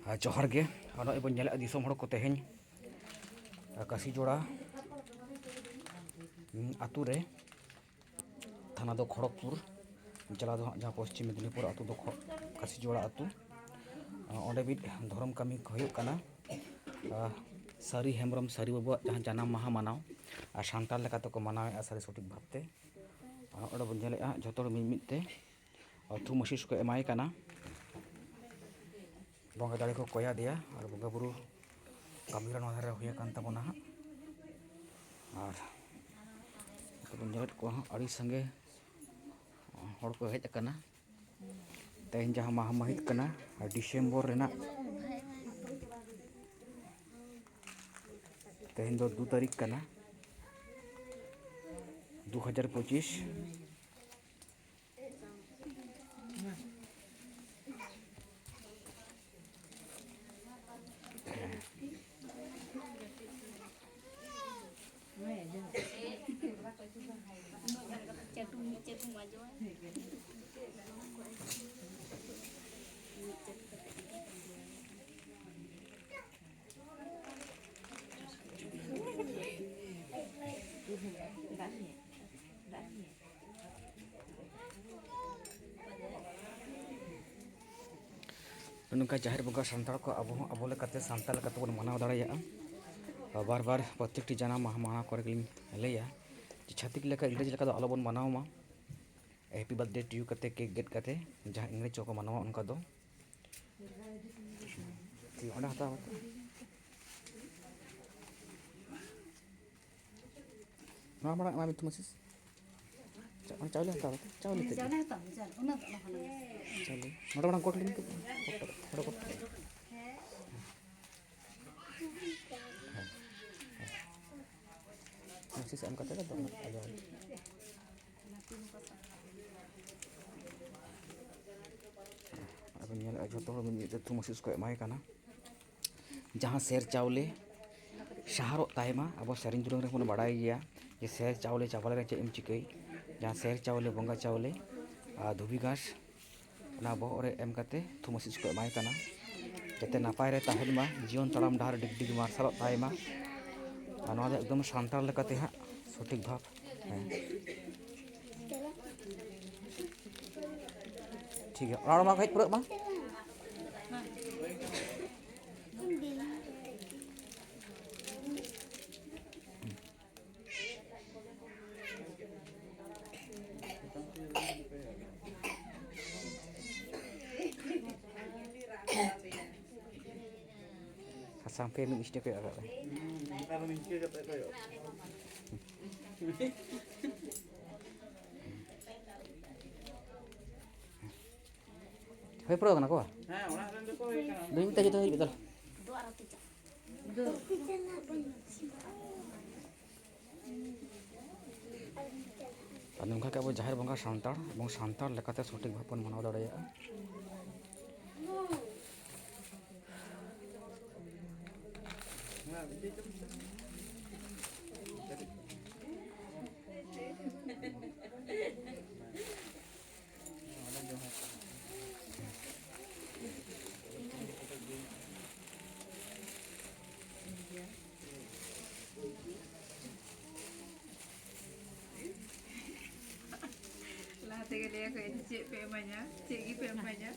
जोहार गे नॉय बन नेले दिसोम हड़ को तेहें काशी जोड़ा आतु रे थाना दो खड़गपुर जिला दो जहाँ पश्चिम मेदिनीपुर आतु दो काशी जोड़ा आतु ओंडे भी धर्म कमी हुयुग कना सारी हेम्ब्रम सारी बाबू जहाँ जानाम माहा मानाव और सान्ताल लेकाते को मानावे सारी सठिक भावते ओंडे बन नेले जतो मिदते थुम आशीष को एमाय कना बंगा दाड़ी को कोया दिया और बंगा बुरु कमीरा नोधारे हुए कान तबोना और बन नेलेद को अड़ी संगे हड़ को हेज कना तेहें जहाँ माहा महित कना डिसेम्बर रेना तेहें दो 2 तारीख कना 2025 नुका जाहिर बंगा सान्ताल को अब लेकाते सान्ताल लेकाते बन मानाव दाड़ेया बार बार प्रत्येकटी जाना माहा करे लैया छातिक लेका इंग्रेज लेका आलो बन मानाव मा हैप्पी बर्थडे टू यू कते केक गेट कते जहाँ इंग्रेज को मानावा उनका दो ओंडे हताव ना बड़ा मा मिथु मसिस चावले हताव चावले नोडे बड़ा कोट लिंक कोट मसिस एम कते दो आलो अब नेल जतो मिदते थुम आशीष को एमाय कना जहाँ सेर चावले शहरों तायमा अब सेरिंग दुरंग रे बन बाड़ाय गया ये सेर चावले चावल रे चे एम चिकई जहाँ सेर चावले बंगा चावले धुबी घास ना बहर रे एम कते थुम आशीष को एमाय कना जाते नापाय रे ताहेन मा जीवन तड़ाम डहार डिगडिग मार्शल तायमा एकदम सान्ताल लेकाते हाँ सठिक भाव ठीक है और हेज पूरा मा sampai mistake ko agak Hei pro kana ko? Doi minta jatuh betul. नोंका जाहिर बंगा सान्ताल और सान्ताल लेकाते सठिक भाव मानाव दाड़ेया Lahat dia kayak cik pemanya, cik gi pemanya.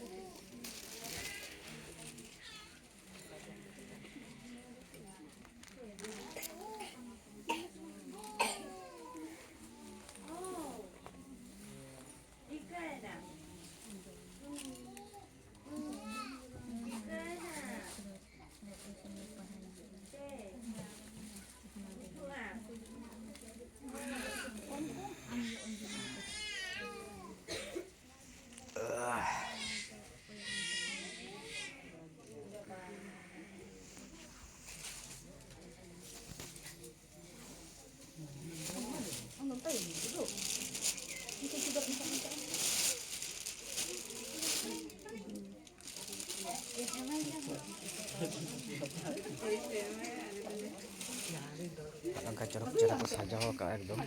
angka cara saja ka ekdom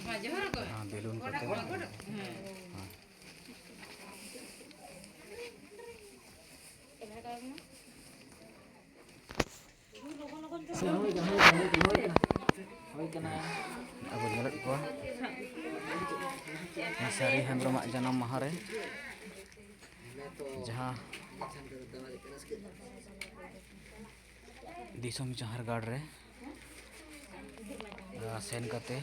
belun kate Abu nyelek ko Sari Hembrom janam maha re जहाँ दिसम झारगाड़ रे सेन कते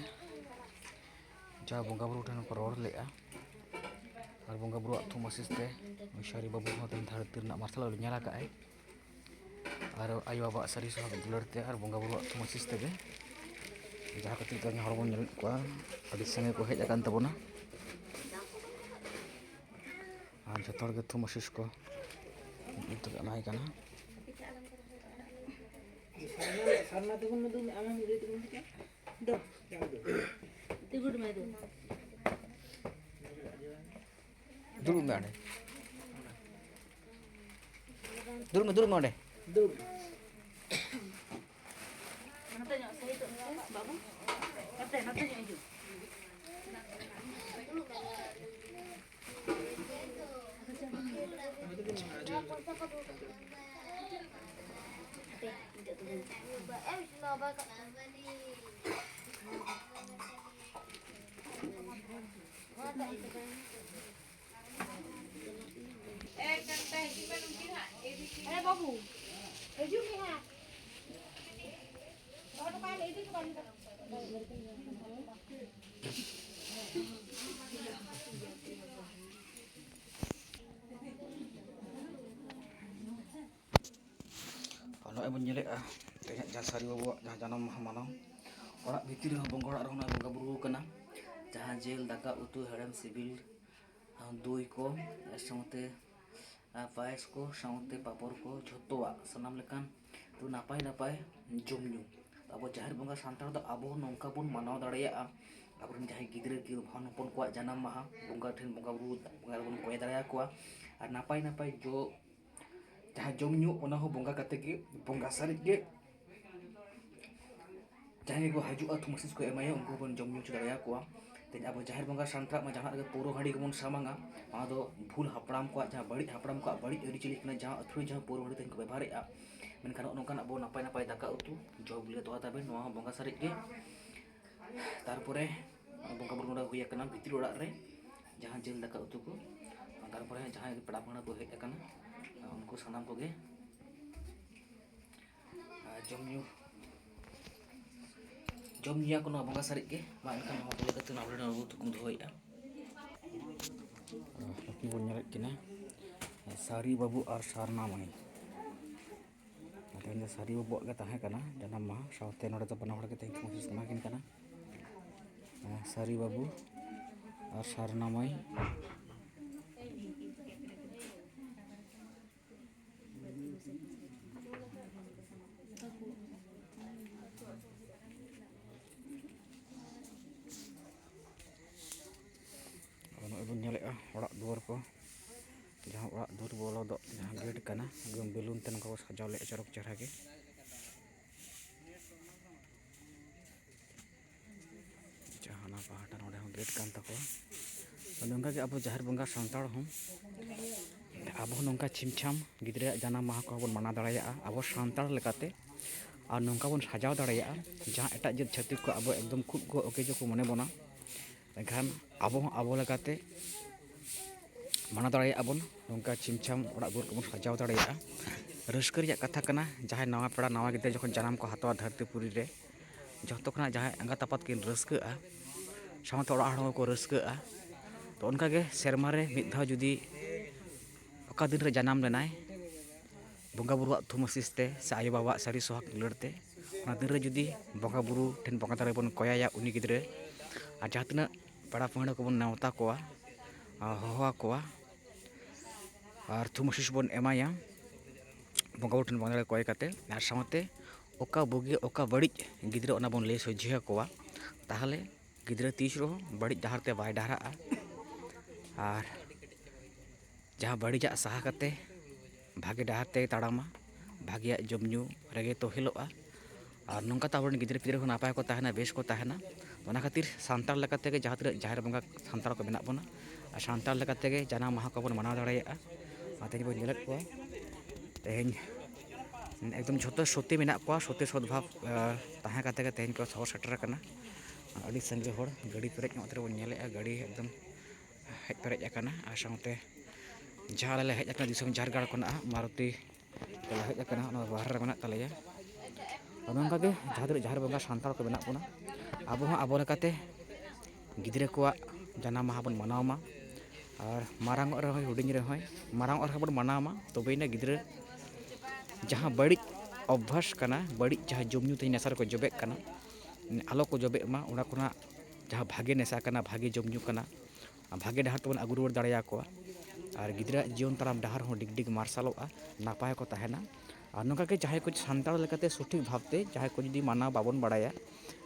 जहाँ बंगा बुरु ठन को रोड लेआ और बंगा बुरु थुम आसिस्ते सारी बाबू होतें धरती ना मार्शल ᱧᱮᱞ ᱟᱠᱟᱜ ᱟᱭ और आयो बाबा सारी सह दुलरते और बंगा बुरु थुम आसिस्ते गे जहाँ कते तो हर बन ᱧᱮᱞ को अभी संगे को हेज आकान तबना और जो तोड़ के थुम आसिस को तो एमाय काना sarna tukun madu ama mi tukun tika do tigud madu dulu में आड़े dulu में आड़े do babu nate nyu बाबू हजू के हां और पाल एदी के बंद kalau ibu nyelek tanya jasari bawa jah janam maha manau orang bitir bongkor orang nak bongkar buru kena jah jel daka utu haram sibil doi ko samte पायस को साउते पापड़ को झोटोआ सनाम लेकान तो नापाय नापाय जम न्यू अब जाहिर बंगा सानतार दो अब नौका बन मानाव दाड़िया अब जहाँ गिद्रे की भान हपन को जानाम माहा बंगा ठेन बंगा बुरु बंगा बन कोय दाड़िया को और नापाय नापाय जो जहाँ जम न्यू ओना हो बंगा कते के बंगा सारी के जहाँ को हजु थुमसिस को एमाय उनको बन जम न्यू दाड़िया को तेज अब जाहिर बंगा सानतार में जहाँ पौरो हाड़ी को सामांगा वहाँ भूल हपड़ाम को जहाँ बड़ी हपड़ाम को बड़ी अरिचली जहाँ अथुरी जहाँ पौरो हाड़ी तेन को व्यवहारेगा मेनखान नौकान अब नापाय नापाय दाका उतु जो बोले तो तबे बंगा सारे के तारपरे बंगा बुरु नोड़ा हुई आकना भितर ओड़ा रे जहाँ जेल दाका उतु को तारपरे जहाँ पेड़ा पड़ा को हेज आकना उनको सानाम को गे जम न्या को बंगा सारे के मा एनखान बोले कते ना बोले ना तुकुम दोहैया लक्ष्मी बन nyelek kina Sari Babu और सारना माई अतः सारी बाबू के तहे कना जानम माह साउते नोड़े तो बना हड़ के तें कोशिश कमाकिन कना सारी बाबू और सारना माई दुआर को जहाँ दुआर बोलो दो जहाँ गेट कना एकदम बेलून ते नका सजाव ले चरक चरहा के जहाँ ना पहाटा नोड़े हो गेट कान तको नंगा के अब जाहिर बंगा सानताड़ हम अब नंगा छिमछाम गिद्रे जाना माह को बन मना दाड़ाया अब सानताड़ लेकाते और नंगा बन सजाव दाड़ाया जहाँ एटा जे छत्तिक को अब एकदम खूब को ओके जो को मने बना एखान अब लेकाते माना दाड़े आबन नौका छिमछाम ओड़ा दुआर को सजाव दाड़े रस्कर कथा कना जहाँ नवा पेड़ा नवा गिद्रे जखन जानाम को हतवा धरतीपुरी रे जतो खना जहाँ एंगात आपात किन रस्का सामते ओड़ा हड़ को रस्का तो उनका गे सेरमा रे मिद धाव जुदी अका दिन रे जानाम लेनाय बंगा बुरु थुम आसिस्ते से आयो बाबा सारी सोहाग दुलरते ओना दिन रे जुदी बंगा बुरु ठेन बंगा दाड़े बन कोयाया उनी गिद्रे और जहाँ तना पेड़ा पहड़ को बन नेवता कोआ हवा कोआ और थुमसिस बन एमाया बंगा बुरु ठेन बंगा दाड़े कोय काते और सामते ओका बुगी ओका बड़ी गिद्रे ओना बन ले सज्जिया कोआ ताहले गिद्रे तीस रहो बड़ी डहार ते बाय डहारा और जहाँ बड़ीजा साहा काते भागे डहार ते ताड़ामा भागिया जम न्यू रेगे तो हिलोआ और नौका तो अब गिद्रे पिद्रे नापाय को तहना बेस को तहना ओना खातिर सानतार लेकाते गे जहाँ तिना जाहिर बंगा सानतार को मेना बना और सानतार लेकाते गे जाना माहा को बन मनाव दाड़ेया तेज बन नेलक को तेज एकदम झोतो सत्य मेना को सत्य सद्भाव तहाँ काते के तेहन को सहर सेटर करना अड़ी संगे हर गाड़ी पेरेज नोते बन नेले गाड़ी एकदम हेज पेरेज आकाना आ साउते जहाँ ले हेज आकाना दिसम झारगाड़ कोना मारुति हेज आकाना बाहर रे मेना तलेया नोंका गे जहाँ बंगा सानताड़ को मेना बोना आबो हूँ आबो लेकाते गिद्रे को जाना माहा बन मनावमा और मारांग रहोय हुडिंग रहोय मारांग और बन मनावमा तबेना गिद्रे जहाँ बड़ी अभ्यास करना बड़ी जहाँ जमू ते नेशा को जबे करना आलो को जबे मा ओना कोना जहाँ भागे नेशा करना भागे जमू करना भागे डहार तबन आगु रुवाड़ दाड़ेया को और गिद्रा जीवन ताराम डहार हो डिग डिग मार्शलोआ नापाय को तहना और नोंका के जहाँ कुछ सानताड़ लेकाते सठिक भावते जहाँ को जुदी मानाव बाबन बाड़ाया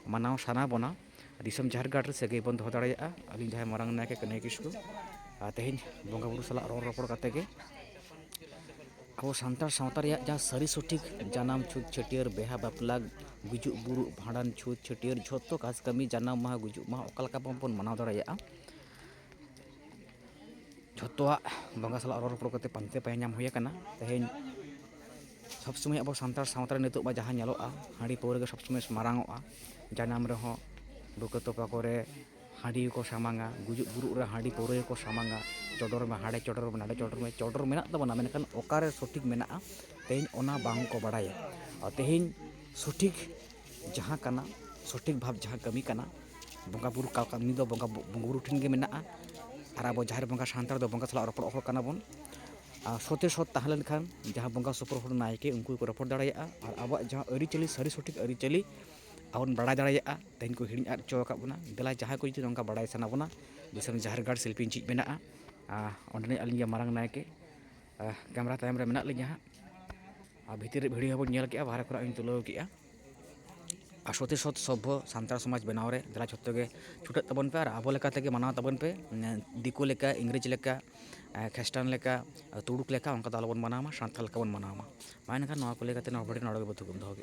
मानाव साना बना दिसम झारगाड़ रे सगे बन दो दाड़ेया अलिन जहाँ मारांग नायके कन्हैया किस्कु तेहन बंगा बुरु साला रोड़ रपड़ काते गे अब सानताड़ सावता रेया जहाँ सारी सठिक जानाम छूत छटियर बेहा बापला गुजु बुरु भाड़ान छूत छटियर झोतो काज कमी जानाम माह गुजु माह ओकालका बन मनाव दाड़ेया झोतोआ बंगा साला रोड़ रपड़ काते पांते पाय नाम हुय काना तेहन सब समय अब सानताड़ सावता रे नितोग बा जहाँ नेलोआ हांडी पौरे गे सब समय मारांगोआ जानाम रहो बुका तोपा करे हांडी को सामांगा गुजु बुरु रे हांडी पौरे को सामांगा चोडोर में हाड़े चोडोर में नाड़े चोडोर मेना तबना मेनखान ओकारे सठिक मेना तेहन ओना बांग को बाड़ाया और तेहन सठिक जहाँ काना सठिक भाव जहाँ कमी काना बंगा बुरु का कमी दो बंगा बुरु ठिन गे मेना और अब जहाँ बंगा सानताड़ दो बंगा साला रपड़ काना बन सत्य सत ताहलेन खान जहाँ बंगा सुपर हर नायके उनको को रपड़ दाड़ेया और अब जहाँ अरिचली सारी सठिक अरिचली आबन बाड़ाय दाड़ेया तेहन को हिड़ी आद बना देला जहाँ को जुदी नोंका बाड़ाय साना बना दिसम झारगाड़ शिल्पी चीज मेना अंडे अलिंग मारांग नायके कैमरा तायम रे मेना लिंगा हाँ भीतर भिडियो बन नेल के बाहर खरा तुलाव के सत्य सत सभ्य सानताड़ समाज बनाव रे देला झोतो गे छुटत तबन पे और आबो लेका तेगे मानाव तबन पे दिको लेका इंग्रेज लेका ख्रिस्टान लेका तुड़ुक लेका उनका दालबन मनामा सानताड़ लेका बन मनामा माने का नवा को लेका ते नवा बड़ी नड़गे बथुगम दो